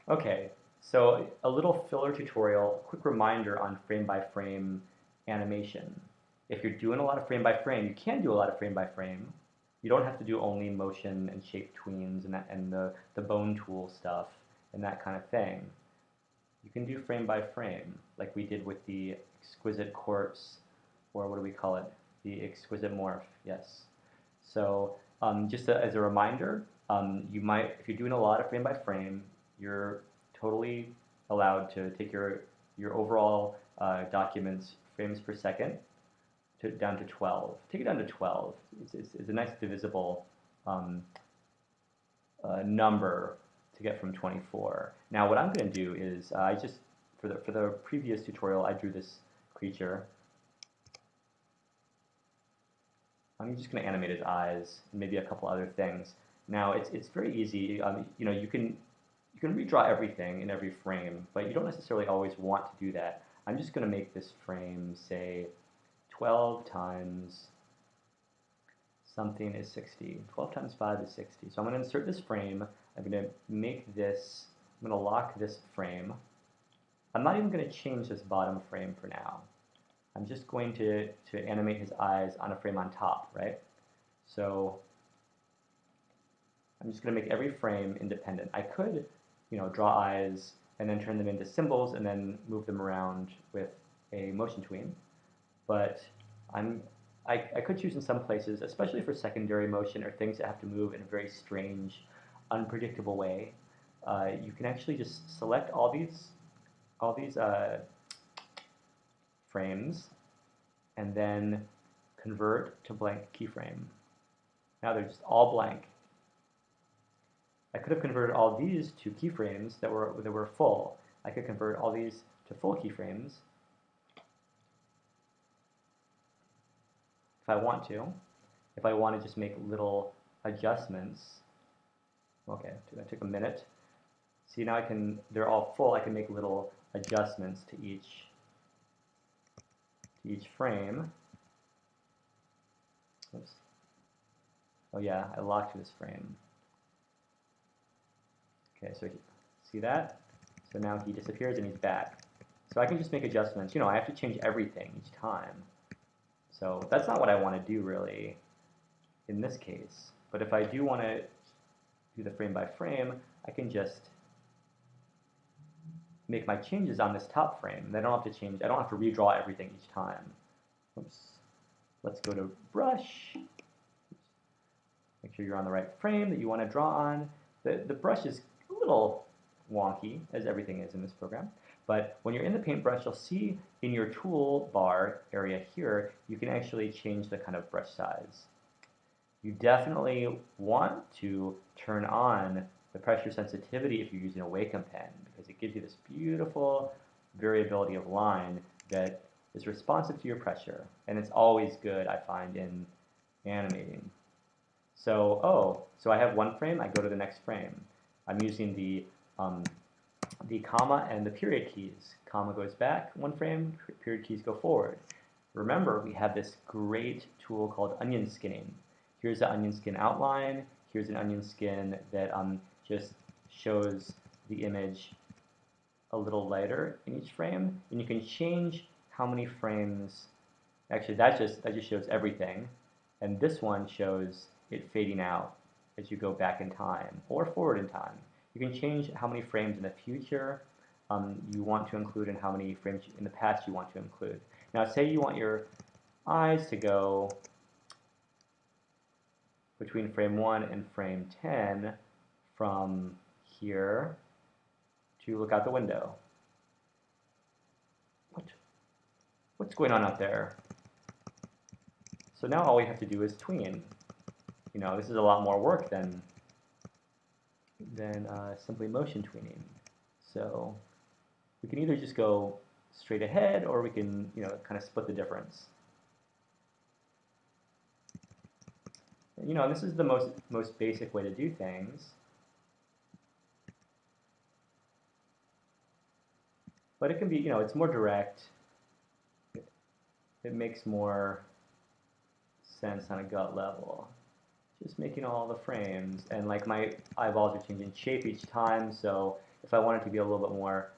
Okay, so a little filler tutorial, quick reminder on frame by frame animation. If you're doing a lot of frame by frame, you can do a lot of frame by frame. You don't have to do only motion and shape tweens and the bone tool stuff and that kind of thing. You can do frame by frame, like we did with the exquisite corpse, or what do we call it? The exquisite morph, yes. So just as a reminder, you might, if you're doing a lot of frame by frame, you're totally allowed to take your overall documents frames per second down to 12. Take it down to 12. It's a nice divisible number to get from 24. Now what I'm going to do is I just for the previous tutorial I drew this creature. I'm just going to animate his eyes and maybe a couple other things. Now it's very easy. You know, you can redraw everything in every frame, but you don't necessarily always want to do that. I'm just going to make this frame say 12 times something is 60. 12 times 5 is 60. So I'm going to insert this frame. I'm going to make this, I'm going to lock this frame. I'm not even going to change this bottom frame for now. I'm just going to animate his eyes on a frame on top, right? So I'm just going to make every frame independent. I could, you know, draw eyes and then turn them into symbols and then move them around with a motion tween. But I could choose in some places, especially for secondary motion or things that have to move in a very strange, unpredictable way. You can actually just select all these frames and then convert to blank keyframe. Now they're just all blank. I could have converted all these to keyframes that were full. I could convert all these to full keyframes if I want to. If I want to just make little adjustments, okay, that took a minute. See, now they're all full, I can make little adjustments to each frame. Oops. Oh yeah, I locked this frame. Okay, so see that? So now he disappears and he's back. So I can just make adjustments. You know, I have to change everything each time. So that's not what I want to do really in this case. But if I do want to do the frame by frame, I can just make my changes on this top frame. I don't have to change, I don't have to redraw everything each time. Oops. Let's go to brush. Make sure you're on the right frame that you want to draw on. The brush is a little wonky, as everything is in this program. But when you're in the paintbrush, you'll see in your toolbar area here, you can actually change the kind of brush size. You definitely want to turn on the pressure sensitivity if you're using a Wacom pen, because it gives you this beautiful variability of line that is responsive to your pressure. And it's always good, I find, in animating. So, so I have one frame, I go to the next frame. I'm using the comma and the period keys. Comma goes back one frame, period keys go forward. Remember, we have this great tool called onion skinning. Here's the onion skin outline. Here's an onion skin that just shows the image a little lighter in each frame. And you can change how many frames. Actually, that just shows everything. And this one shows it fading out as you go back in time or forward in time. You can change how many frames in the future you want to include and how many frames in the past you want to include. Now, say you want your eyes to go between frame 1 and frame 10 from here to look out the window. What's going on out there? So now all we have to do is tween. You know, this is a lot more work than simply motion tweening. So we can either just go straight ahead, or we can, you know, kind of split the difference. You know, this is the most basic way to do things. But it can be, you know, it's more direct. It makes more sense on a gut level. Just making all the frames, and like my eyeballs are changing shape each time, so if I wanted to be a little bit more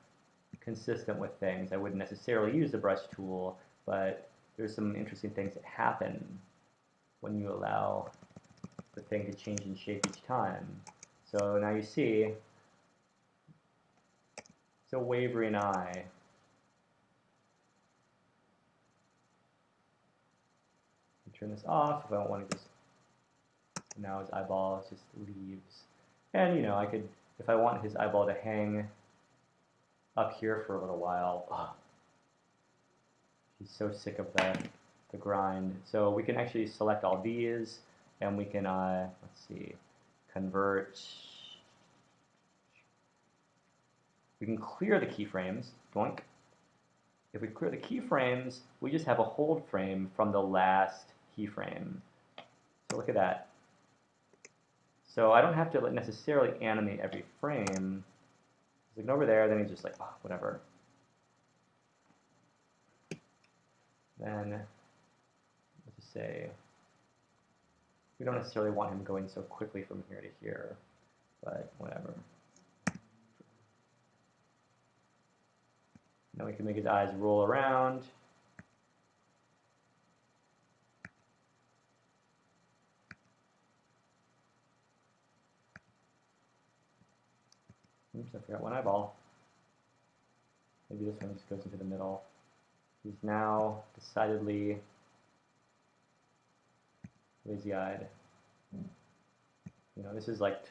consistent with things, I wouldn't necessarily use the brush tool, but there's some interesting things that happen when you allow the thing to change in shape each time. So now you see it's a wavering eye. Turn this off if I don't want to just, now his eyeball just leaves. And you know, I could, if I want his eyeball to hang up here for a little while, he's so sick of the grind. So we can actually select all these, and we can, let's see, convert. We can clear the keyframes, doink. If we clear the keyframes, we just have a hold frame from the last keyframe. So look at that. So I don't have to necessarily animate every frame. He's looking over there, then he's just like, oh, whatever. Then let's just say we don't necessarily want him going so quickly from here to here, but whatever. Now we can make his eyes roll around. Oops, I forgot one eyeball. Maybe this one just goes into the middle. He's now decidedly lazy-eyed. You know, this is like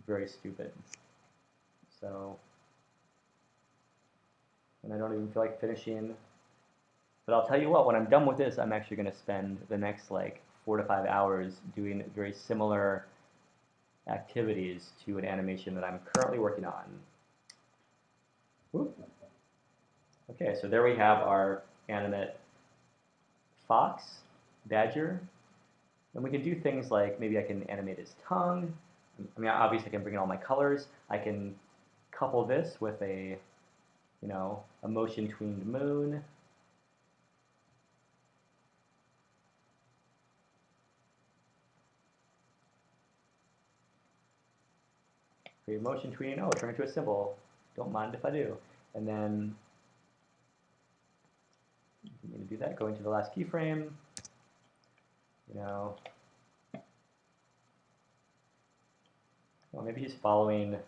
very stupid. So, and I don't even feel like finishing. But I'll tell you what, when I'm done with this, I'm actually going to spend the next like 4 to 5 hours doing very similar activities to an animation that I'm currently working on. Whoop. Okay, so there we have our animate fox, badger, and we can do things like maybe I can animate his tongue. I mean, obviously I can bring in all my colors. I can couple this with a, you know, a motion-tweened moon. Create motion tween, oh, turn it to a symbol. Don't mind if I do. And then, I'm going to do that, go into the last keyframe, you know. Well, maybe he's following the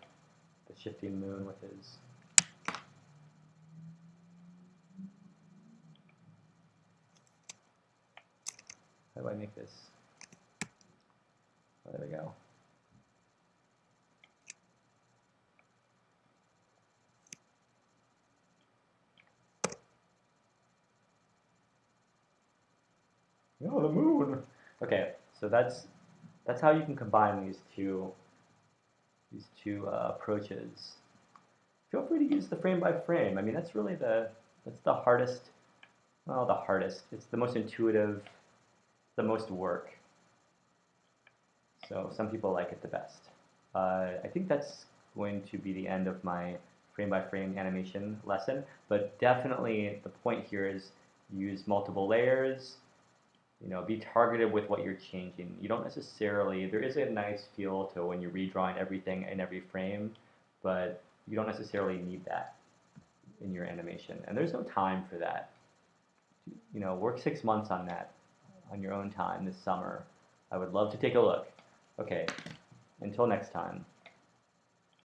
shifting moon with his. How do I make this? Oh, there we go. Oh, the moon. Okay, so that's how you can combine these two approaches. Feel free to use the frame by frame. I mean, that's really the hardest. Well, the hardest. It's the most intuitive, the most work. So some people like it the best. I think that's going to be the end of my frame by frame animation lesson. But definitely the point here is use multiple layers. You know, be targeted with what you're changing. You don't necessarily, there is a nice feel to when you're redrawing everything in every frame, but you don't necessarily need that in your animation. And there's no time for that. You know, work 6 months on that on your own time this summer. I would love to take a look. Okay, until next time.